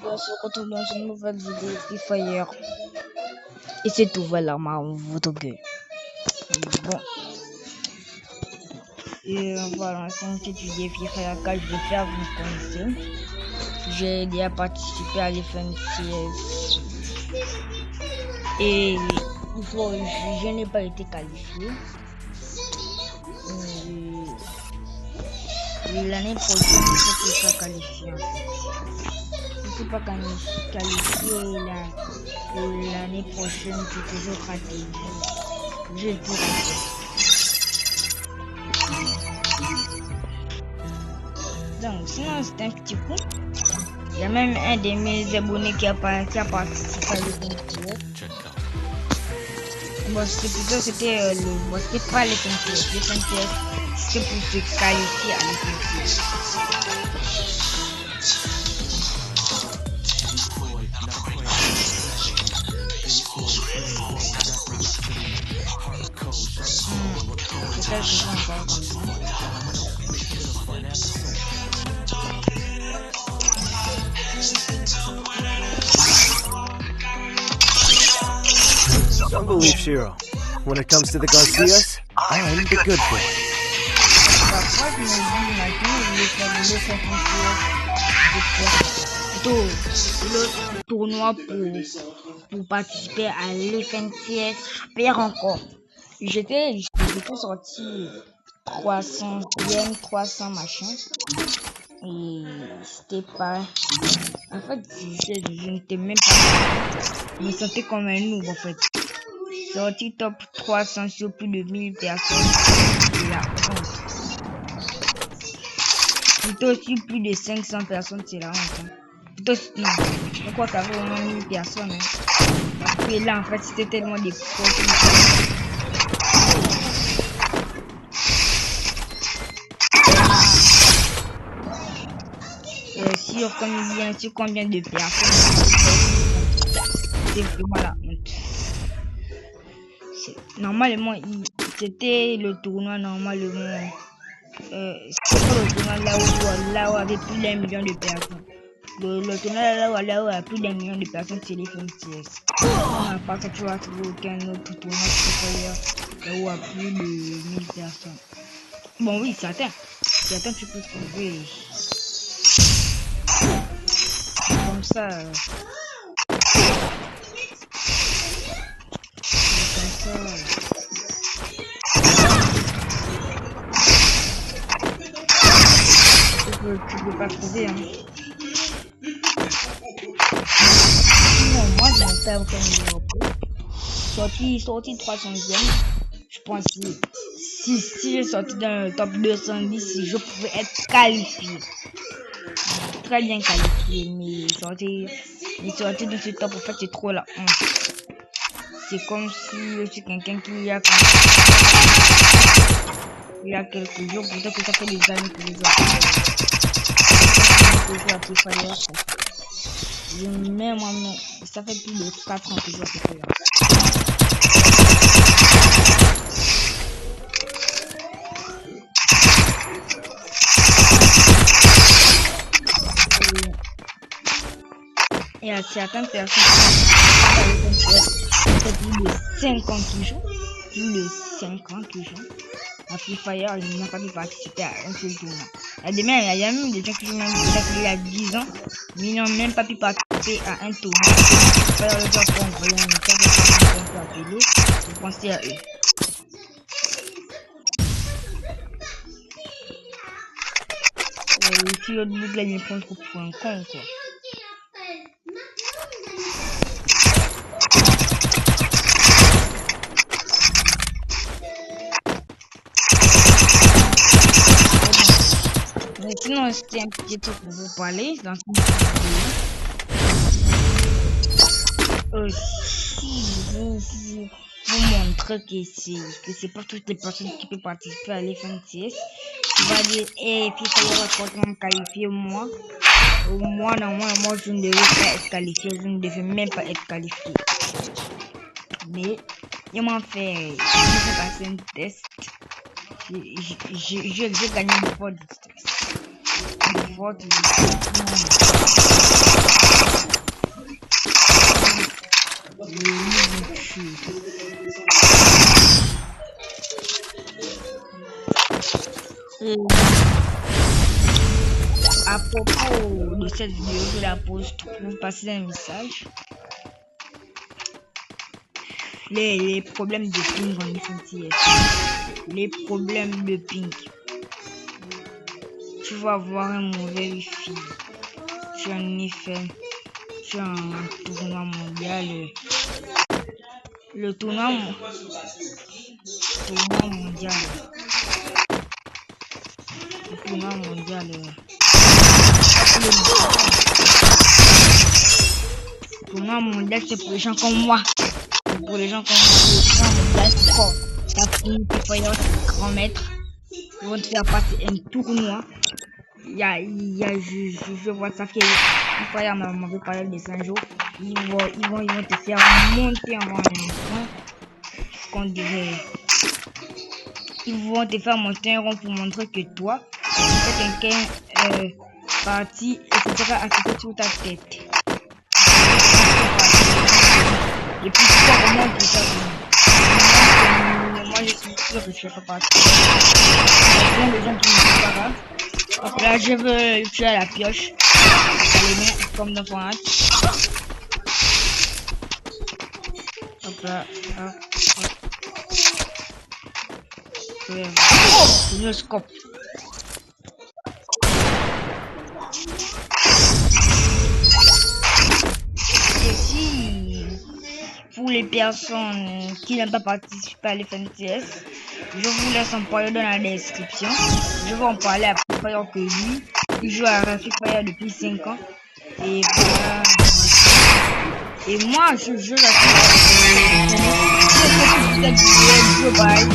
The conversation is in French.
on se retrouve dans une nouvelle vidéo Free Fire. Et c'est tout, voilà, votre gueule. Bon. Et voilà, c'est une petite vidéo Free Fire que je vais faire, vous connaissez. J'ai déjà participé à l'FNCS. Et je n'ai pas été qualifié. L'année prochaine, il faut que je sois qualifié. Je ne suis pas qualifié l'année prochaine, c'est toujours raté. J'ai tout raté. Donc, sinon, c'est un petit coup. Il y a même un de mes abonnés qui a participé à l'FNCS. Bon, c'était pas l'FNCS. L'FNCS, c'est pour se qualifier à l'FNCS. C'est ça que je vais encore comme Don't believe Shiro. When it comes to the Garcias, I'm the good boy. Le tournoi pour participer à l'FNCS, je perds encore. J'étais sorti 300 yens, 300 machin. Et c'était pas. En fait, je n'étais même pas. Je me sentais comme un noob en fait. Sorti top 300 sur plus de 1000 personnes. C'est la honte. Plutôt sur plus de 500 personnes, c'est la honte. Hein. Plutôt, non, je crois qu'il y avait au moins 1000 personnes. Hein. Parce que là, en fait, c'était tellement des profils. Sur combien de personnes, c'est vraiment la honte. Normalement, c'était le tournoi normalement. C'était pas le tournoi là où il y avait plus d'1 million de personnes. Le tournoi là où il y a plus d'1 million de personnes, c'est les FNCS. À part ça, tu vas trouver aucun autre tournoi là où il y a plus de 1000 personnes. Bon, oui, certains tu peux trouver. Comme ça. Tu peux pas trouver, hein. Non, moi je n'ai pas aucun numéro. Sorti 300e. Je pense que si j'ai sorti dans le top 210, je pouvais être qualifié. Très bien qualifié, mais sortir de ce top, en fait, c'est trop la honte. C'est comme si je suis quelqu'un qui il y a quelques jours, peut-être que ça fait des années que je joue à Free Fire. Mais moi, non, ça fait plus de 4 ans que je joue à Free Fire. Il y a certaines personnes qui ont plus de 5 ans qui jouent. Plus de 5 ans qui jouent à Free Fire, ils n'ont pas pu participer à un seul tournoi. Il y a même des gens qui jouent même il y a 10 ans, mais ils n'ont même pas pu participer à un tournoi. Faire le job pour envoyer un message pour appeler, vous pensez à eux. Si l'autre bout là, il me prend trop pour un con, quoi. Mais sinon, c'était un petit truc pour vous parler dans cette vidéo. Aussi, vous montrer que c'est pas toutes les personnes qui peuvent participer à l'FNCS. Tu vas dire, puis ça va forcément qualifier moi. Moi, normalement, moi, je ne devais pas être qualifié. Je ne devais même pas être qualifié. Mais, ils m'ont fait passer un test. J'ai gagné une fois de stress. Et à propos de cette vidéo, je la poste pour vous passer un message. Les problèmes de ping en FNTS. Les problèmes de ping. Tu vas avoir un mauvais wifi. Tu en effet. Tu as un tournoi mondial. Le tournoi mondial. Le tournoi mondial. Le tournoi mondial, c'est pour les gens comme moi. Pour les gens comme moi, le tournoi mondial, c'est fort. T'as fini tes foyers, grand maître. Ils vont te faire passer un tournoi. Je vois ça qui est foyer m'avait parlé de 5 jours. Ils vont te faire monter en rang. Qu'on dirait. Ils vont te faire monter un rang pour montrer que toi, c'est quelqu'un parti et tu seras affiché sur ta tête. Et puis tu vas remonter pour ça. Moi je suis sûr que je ne fais pas partie. Il y a plein de gens qui ne sont pas grave. Hop là, je veux le tuer à la pioche. Les mains comme dans Fortnite. Hop là, hop, hop. Oh, le scope. Et si, pour les personnes qui n'ont pas participé à l'FNTS, je vous laisse en parler dans la description. Je vais en parler à Free Fire que lui. Il joue à Free Fire depuis 5 ans. Et voilà. Et moi, je joue à Free Fire.